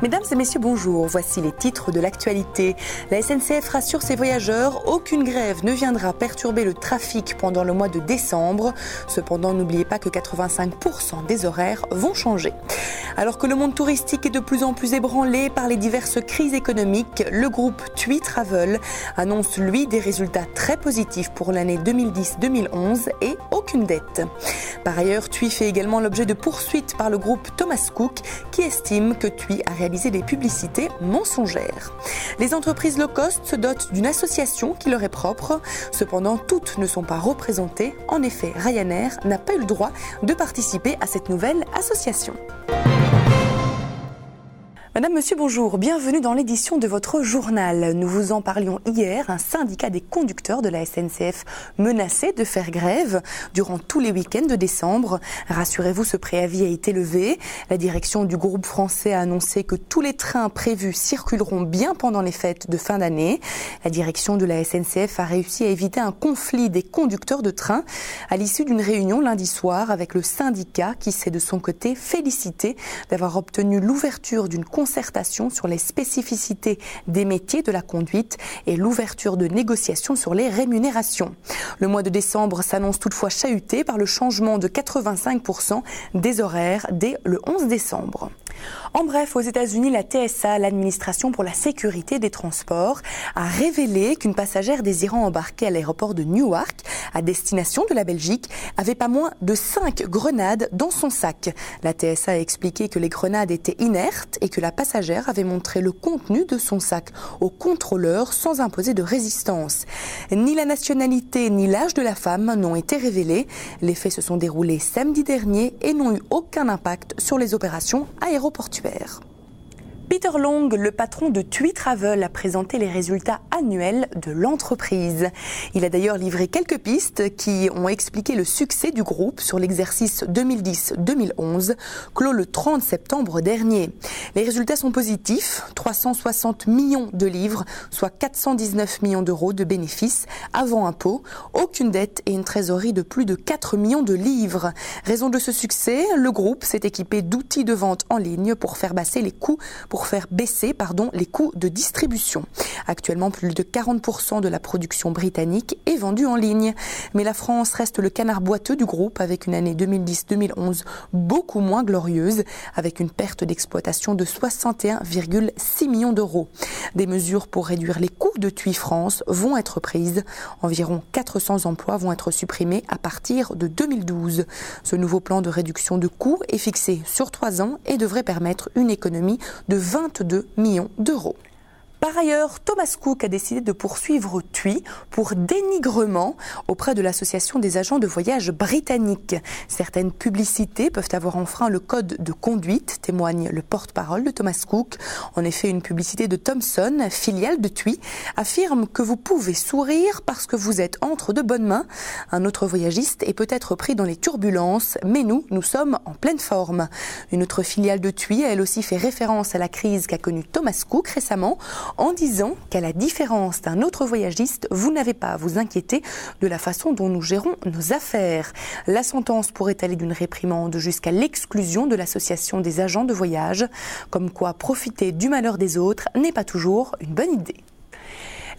Mesdames et messieurs, bonjour. Voici les titres de l'actualité. La SNCF rassure ses voyageurs, aucune grève ne viendra perturber le trafic pendant le mois de décembre. Cependant, n'oubliez pas que 85% des horaires vont changer. Alors que le monde touristique est de plus en plus ébranlé par les diverses crises économiques, le groupe TUI Travel annonce, lui, des résultats très positifs pour l'année 2010-2011 et aucune dette. Par ailleurs, TUI fait également l'objet de poursuites par le groupe Thomas Cook qui estime que TUI a réalisé des publicités mensongères. Les entreprises low cost se dotent d'une association qui leur est propre. Cependant, toutes ne sont pas représentées. En effet, Ryanair n'a pas eu le droit de participer à cette nouvelle association. Madame, Monsieur, bonjour. Bienvenue dans l'édition de votre journal. Nous vous en parlions hier. Un syndicat des conducteurs de la SNCF menaçait de faire grève durant tous les week-ends de décembre. Rassurez-vous, ce préavis a été levé. La direction du groupe français a annoncé que tous les trains prévus circuleront bien pendant les fêtes de fin d'année. La direction de la SNCF a réussi à éviter un conflit des conducteurs de train à l'issue d'une réunion lundi soir avec le syndicat qui s'est de son côté félicité d'avoir obtenu l'ouverture d'une concertation sur les spécificités des métiers de la conduite et l'ouverture de négociations sur les rémunérations. Le mois de décembre s'annonce toutefois chahuté par le changement de 85% des horaires dès le 11 décembre. En bref, aux États-Unis, la TSA, l'administration pour la sécurité des transports, a révélé qu'une passagère désirant embarquer à l'aéroport de Newark, à destination de la Belgique, avait pas moins de 5 grenades dans son sac. La TSA a expliqué que les grenades étaient inertes et que la passagère avait montré le contenu de son sac au contrôleur sans imposer de résistance. Ni la nationalité ni l'âge de la femme n'ont été révélés. Les faits se sont déroulés samedi dernier et n'ont eu aucun impact sur les opérations aéroportuaires. Peter Long, le patron de TUI Travel, a présenté les résultats annuels de l'entreprise. Il a d'ailleurs livré quelques pistes qui ont expliqué le succès du groupe sur l'exercice 2010-2011, clos le 30 septembre dernier. Les résultats sont positifs, 360 millions de livres, soit 419 millions d'euros de bénéfices avant impôt, aucune dette et une trésorerie de plus de 4 millions de livres. Raison de ce succès, le groupe s'est équipé d'outils de vente en ligne pour faire baisser les coûts les coûts de distribution. Actuellement, plus de 40% de la production britannique est vendue en ligne. Mais la France reste le canard boiteux du groupe avec une année 2010-2011 beaucoup moins glorieuse, avec une perte d'exploitation de 61,6 millions d'euros. Des mesures pour réduire les coûts de TUI France vont être prises. Environ 400 emplois vont être supprimés à partir de 2012. Ce nouveau plan de réduction de coûts est fixé sur 3 ans et devrait permettre une économie de 22 millions d'euros. Par ailleurs, Thomas Cook a décidé de poursuivre TUI pour dénigrement auprès de l'association des agents de voyage britanniques. Certaines publicités peuvent avoir enfreint le code de conduite, témoigne le porte-parole de Thomas Cook. En effet, une publicité de Thomson, filiale de TUI, affirme que vous pouvez sourire parce que vous êtes entre de bonnes mains. Un autre voyagiste est peut-être pris dans les turbulences, mais nous sommes en pleine forme. Une autre filiale de TUI a elle aussi fait référence à la crise qu'a connue Thomas Cook récemment, en disant qu'à la différence d'un autre voyagiste, vous n'avez pas à vous inquiéter de la façon dont nous gérons nos affaires. La sentence pourrait aller d'une réprimande jusqu'à l'exclusion de l'association des agents de voyage, comme quoi profiter du malheur des autres n'est pas toujours une bonne idée.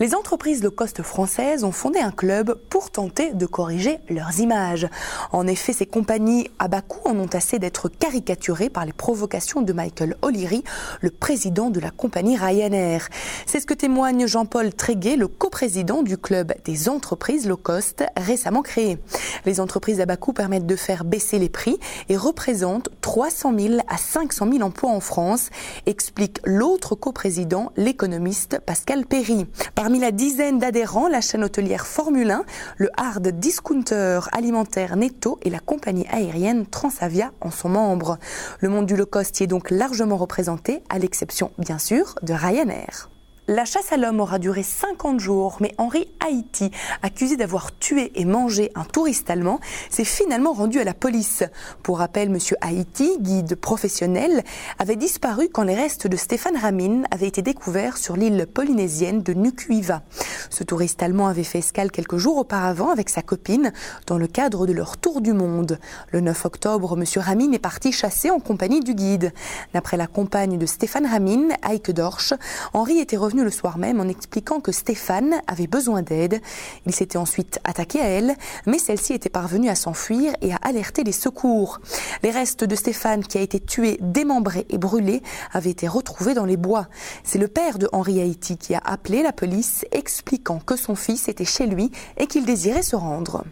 Les entreprises low cost françaises ont fondé un club pour tenter de corriger leurs images. En effet, ces compagnies à bas coût en ont assez d'être caricaturées par les provocations de Michael O'Leary, le président de la compagnie Ryanair. C'est ce que témoigne Jean-Paul Tréguet, le coprésident du club des entreprises low cost récemment créé. Les entreprises à bas coût permettent de faire baisser les prix et représentent 300 000 à 500 000 emplois en France, explique l'autre coprésident, l'économiste Pascal Perry. Parmi la dizaine d'adhérents, la chaîne hôtelière Formule 1, le hard discounter alimentaire Netto et la compagnie aérienne Transavia en sont membres. Le monde du low cost y est donc largement représenté, à l'exception bien sûr de Ryanair. La chasse à l'homme aura duré 50 jours, mais Henri Haïti, accusé d'avoir tué et mangé un touriste allemand, s'est finalement rendu à la police. Pour rappel, M. Haïti, guide professionnel, avait disparu quand les restes de Stéphane Ramin avaient été découverts sur l'île polynésienne de Nuku'iva. Ce touriste allemand avait fait escale quelques jours auparavant avec sa copine dans le cadre de leur tour du monde. Le 9 octobre, M. Ramin est parti chasser en compagnie du guide. D'après la compagne de Stéphane Ramin, Heike Dorsch, Henri était revenu le soir même en expliquant que Stéphane avait besoin d'aide. Il s'était ensuite attaqué à elle, mais celle-ci était parvenue à s'enfuir et à alerter les secours. Les restes de Stéphane, qui a été tué, démembré et brûlé, avaient été retrouvés dans les bois. C'est le père de Henri Haïti qui a appelé la police, expliquant que son fils était chez lui et qu'il désirait se rendre.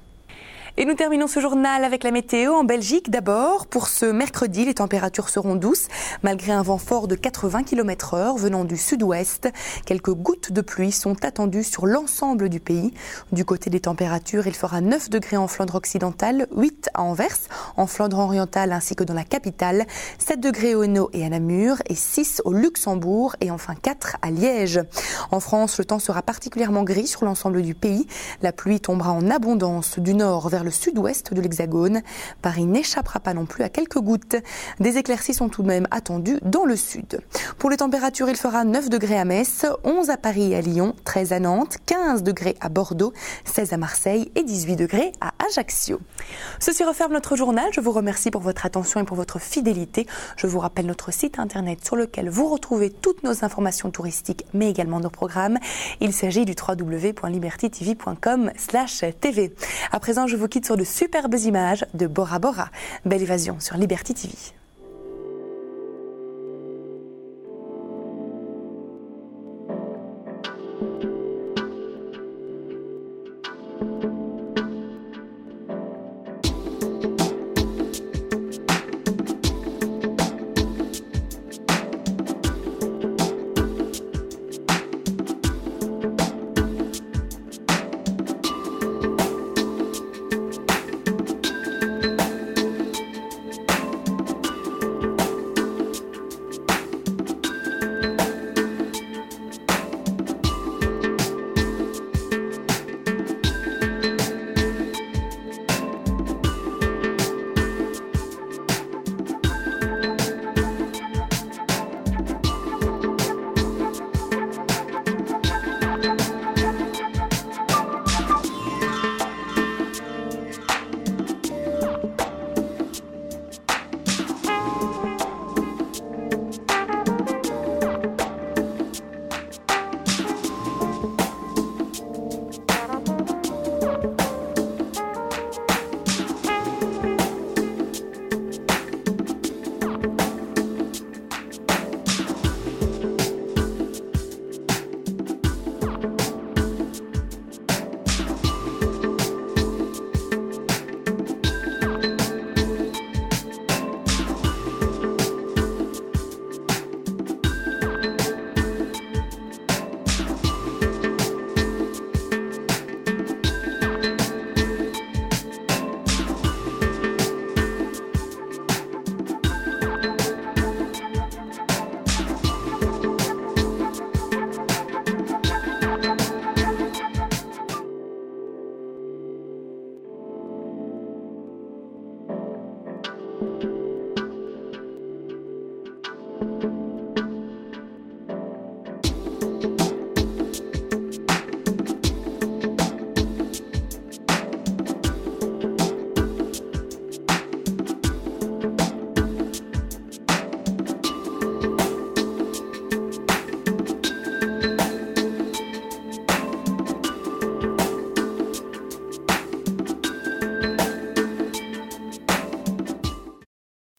Et nous terminons ce journal avec la météo en Belgique. D'abord, pour ce mercredi, les températures seront douces, malgré un vent fort de 80 km/h venant du sud-ouest. Quelques gouttes de pluie sont attendues sur l'ensemble du pays. Du côté des températures, il fera 9 degrés en Flandre occidentale, 8 à Anvers, en Flandre orientale ainsi que dans la capitale, 7 degrés au Hainaut et à Namur et 6 au Luxembourg et enfin 4 à Liège. En France, le temps sera particulièrement gris sur l'ensemble du pays. La pluie tombera en abondance du nord vers le sud-ouest de l'Hexagone. Paris n'échappera pas non plus à quelques gouttes. Des éclaircies sont tout de même attendues dans le sud. Pour les températures, il fera 9 degrés à Metz, 11 à Paris et à Lyon, 13 à Nantes, 15 degrés à Bordeaux, 16 à Marseille et 18 degrés à Ajaccio. Ceci referme notre journal. Je vous remercie pour votre attention et pour votre fidélité. Je vous rappelle notre site internet sur lequel vous retrouvez toutes nos informations touristiques, mais également nos programmes. Il s'agit du www.libertytv.com/tv. À présent, je vous quitte sur de superbes images de Bora Bora. Belle évasion sur Liberty TV.